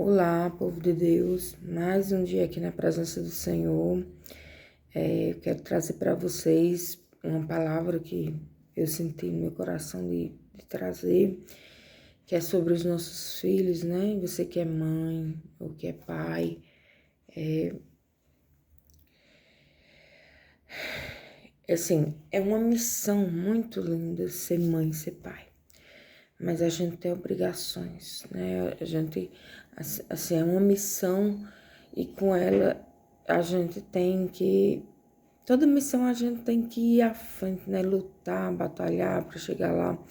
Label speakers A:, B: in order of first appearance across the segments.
A: Olá, povo de Deus, mais um dia aqui na presença do Senhor. Eu quero trazer para vocês uma palavra que eu senti no meu coração de trazer, que é sobre os nossos filhos, né? Você que é mãe ou que é pai, assim, é uma missão muito linda ser mãe, ser pai. Mas a gente tem obrigações, né? A gente, assim, é uma missão e com ela a gente tem que, toda missão a gente tem que ir à frente, né? Lutar, batalhar para chegar lá.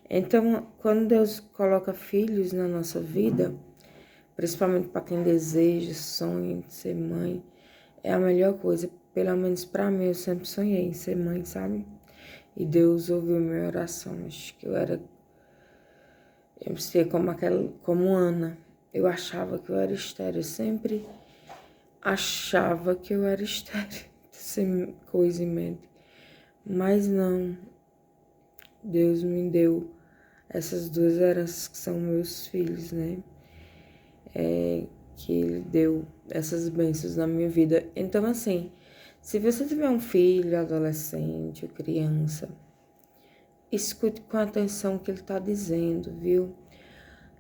A: Então, quando Deus coloca filhos na nossa vida, principalmente para quem deseja, sonha em ser mãe, é a melhor coisa. Pelo menos para mim, eu sempre sonhei em ser mãe, sabe? E Deus ouviu minha oração. Acho que eu me sentia como Ana. Eu achava que eu era estéril. Eu sempre achava que eu era estéril. Sem coisa em mente. Mas não. Deus me deu essas duas heranças que são meus filhos, né? Que Ele deu essas bênçãos na minha vida. Então, assim, se você tiver um filho, adolescente ou criança, escute com atenção o que ele está dizendo, viu?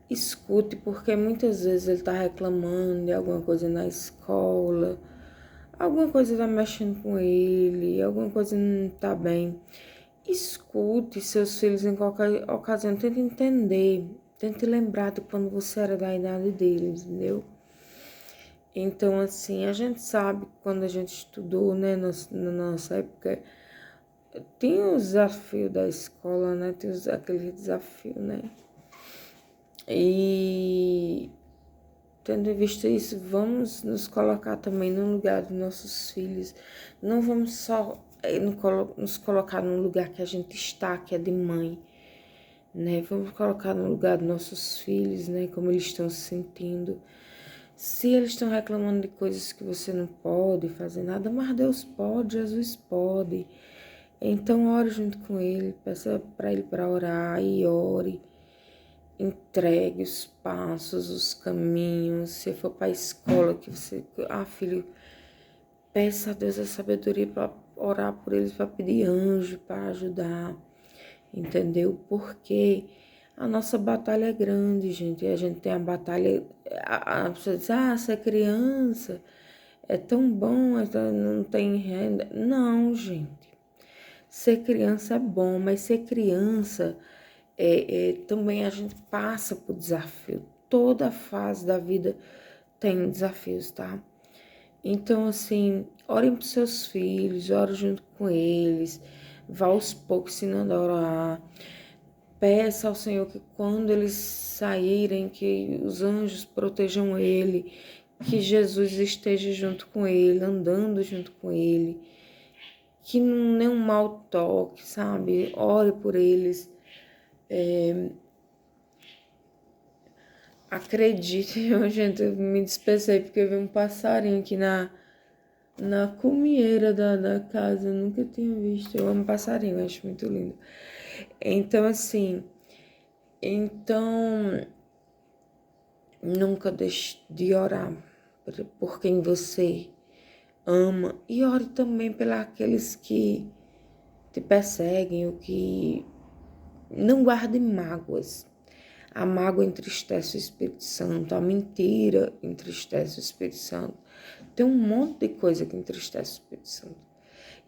A: Escute, porque muitas vezes ele está reclamando de alguma coisa na escola, alguma coisa está mexendo com ele, alguma coisa não está bem. Escute seus filhos em qualquer ocasião, tente entender, tente lembrar de quando você era da idade deles, entendeu? Então, assim, a gente sabe que quando a gente estudou, né, na nossa época, tinha o desafio da escola, né, tinha aquele desafio, né? E tendo visto isso, vamos nos colocar também no lugar dos nossos filhos. Não vamos só nos colocar no lugar que a gente está, que é de mãe, né? Vamos colocar no lugar dos nossos filhos, né? Como eles estão se sentindo. Se eles estão reclamando de coisas que você não pode fazer nada, mas Deus pode, Jesus pode. Então, ore junto com ele, peça para ele para orar e ore. Entregue os passos, os caminhos. Se for para a escola que você... filho, peça a Deus a sabedoria para orar por eles, para pedir anjo, para ajudar. Entendeu? Porque a nossa batalha é grande, gente. E a gente tem a batalha... A pessoa diz, você é criança, é tão bom, não tem renda. Não, gente. Ser criança é bom, mas ser criança... também a gente passa por desafio. Toda fase da vida tem desafios, tá? Então, assim, orem para seus filhos, ore junto com eles, vá aos poucos ensinando a orar. Peça ao Senhor que quando eles saírem, que os anjos protejam ele, que Jesus esteja junto com ele, andando junto com ele, que nenhum mal toque, sabe? Ore por eles. Acredite, gente, eu me despecei porque eu vi um passarinho aqui na cumieira da casa. Eu nunca tinha visto. Eu amo passarinho, eu acho muito lindo. Então, assim, nunca deixe de orar por quem você ama. E ore também pelos aqueles que te perseguem, ou que não guardem mágoas. A mágoa entristece o Espírito Santo, a mentira entristece o Espírito Santo. Tem um monte de coisa que entristece o Espírito Santo.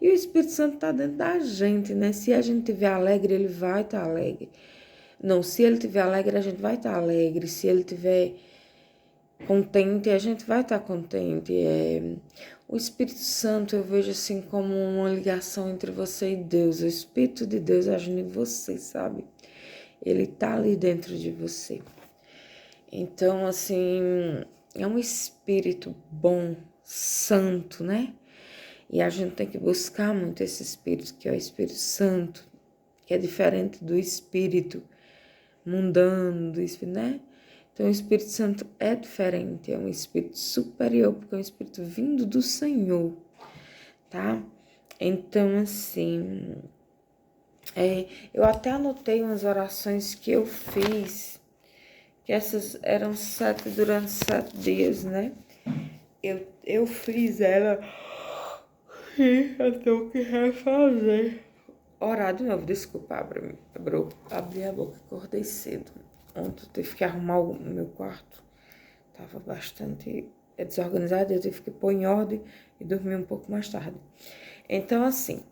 A: E o Espírito Santo está dentro da gente, né? Se a gente estiver alegre, ele vai estar alegre. Não, se ele estiver alegre, a gente vai estar alegre. Se ele estiver contente, a gente vai estar contente. O Espírito Santo eu vejo assim como uma ligação entre você e Deus. O Espírito de Deus agindo em você, sabe? Ele tá ali dentro de você. Então, assim, é um espírito bom, santo, né? E a gente tem que buscar muito esse espírito, que é o Espírito Santo, que é diferente do espírito mundano, do espírito, né? Então, o Espírito Santo é diferente, é um espírito superior, porque é um espírito vindo do Senhor, tá? Então, assim, eu até anotei umas orações que eu fiz que essas eram 7 durante 7 dias, né? Eu fiz ela e eu tenho que refazer. Orar de novo, desculpa, abri a boca, acordei cedo. Ontem eu tive que arrumar o meu quarto. Tava bastante desorganizado, eu tive que pôr em ordem e dormir um pouco mais tarde. Então, assim,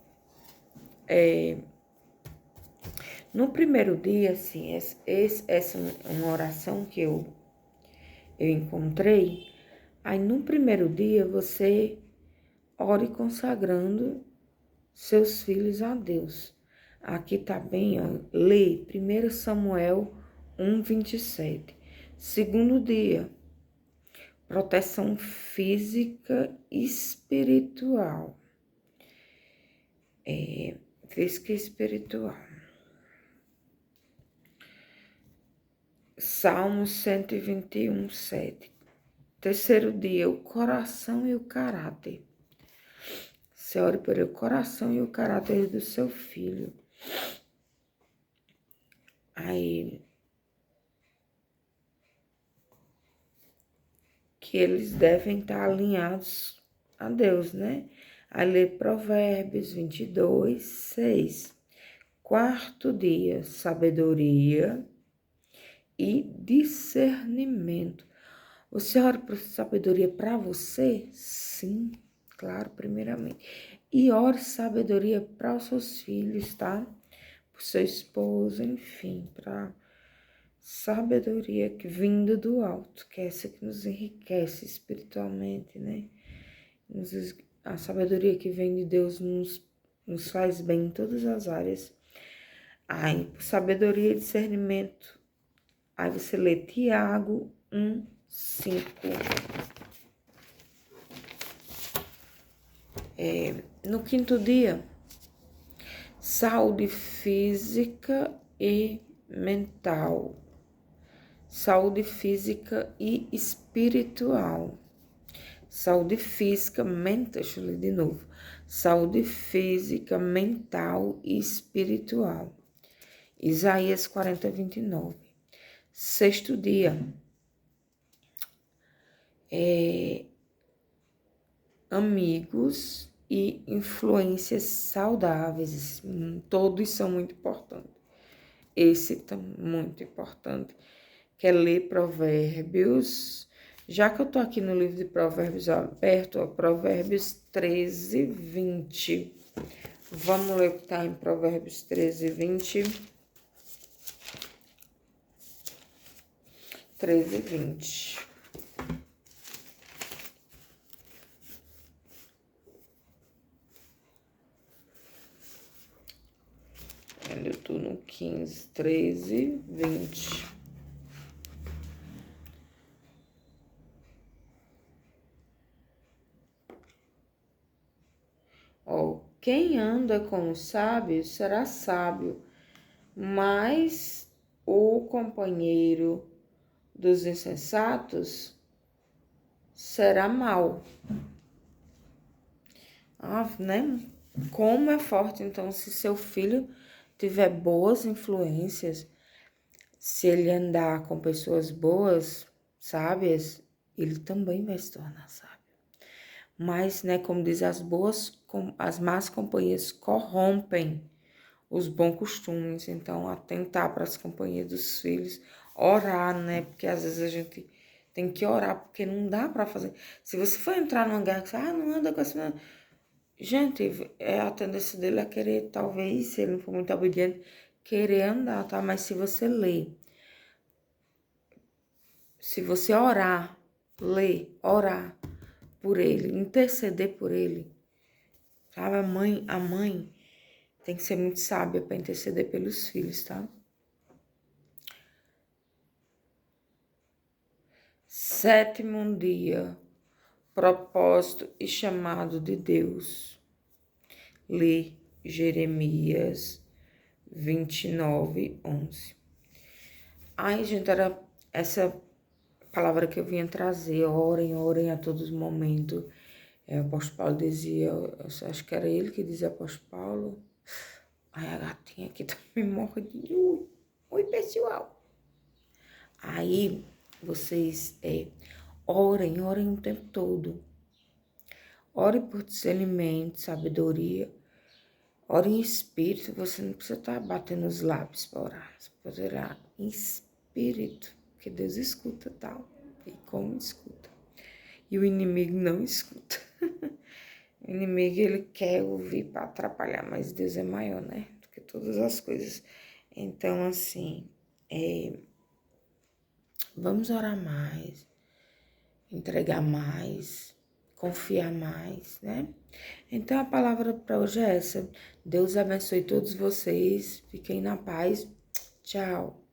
A: no primeiro dia, assim, essa é uma oração que eu encontrei. Aí, no primeiro dia, você ore consagrando seus filhos a Deus. Aqui tá bem, ó, lê 1 Samuel 1:27. Segundo dia, proteção física e espiritual. Física e espiritual. Salmos 121:7. Terceiro dia, o coração e o caráter. Você ore por o coração e o caráter do seu filho. Aí, que eles devem estar alinhados a Deus, né? A ler Provérbios 22:6. Quarto dia, sabedoria e discernimento. Você ora por sabedoria para você? Sim, claro, primeiramente. E ore sabedoria para os seus filhos, tá? Para o seu esposo, enfim, para sabedoria que vinda do alto, que é essa que nos enriquece espiritualmente, né? A sabedoria que vem de Deus nos faz bem em todas as áreas. Aí, sabedoria e discernimento. Aí você lê Tiago 1:5. No quinto dia, saúde física e mental. Saúde física e espiritual. Saúde física, mental, deixa eu ler de novo. Saúde física, mental e espiritual. Isaías 40:29. Sexto dia. Amigos e influências saudáveis. Todos são muito importantes. Esse tá muito importante. Que é ler Provérbios. Já que eu tô aqui no livro de Provérbios aberto, ó, Provérbios 13:20. Vamos ler o que tá em Provérbios 13:20. 13:20. Eu tô no 15, 13:20. Ó, quem anda com os sábios será sábio, mas o companheiro dos insensatos será mau. Né? Como é forte, então, se seu filho tiver boas influências, se ele andar com pessoas boas, sábias, ele também vai se tornar sábio. Mas, né, como diz, as más companhias corrompem os bons costumes. Então, atentar para as companhias dos filhos, orar, né? Porque às vezes a gente tem que orar, porque não dá para fazer. Se você for entrar num lugar que você, não anda com essa... Gente, a tendência dele é querer, talvez, se ele não for muito obediente, querer andar, tá? Mas se você ler, se você orar, ler, orar por ele, interceder por ele, sabe? A mãe tem que ser muito sábia para interceder pelos filhos, tá? Sétimo dia, propósito e chamado de Deus. Lê Jeremias 29:11. Ai, gente, era essa palavra que eu vinha trazer. Orem, orem a todos os momentos. O apóstolo Paulo dizia, acho que era ele que dizia, apóstolo Paulo. Ai, a gatinha aqui tá me mordendo. Oi, pessoal. Aí, vocês orem o tempo todo. Ore por discernimento, sabedoria. Ore em espírito, você não precisa estar batendo os lábios para orar. Você pode orar em espírito, porque Deus escuta, tal. E como escuta. E o inimigo não escuta. O inimigo, ele quer ouvir para atrapalhar, mas Deus é maior, né? Do que todas as coisas. Então, assim, vamos orar mais, entregar mais, confiar mais, né? Então, a palavra para hoje é essa. Deus abençoe todos vocês. Fiquem na paz. Tchau.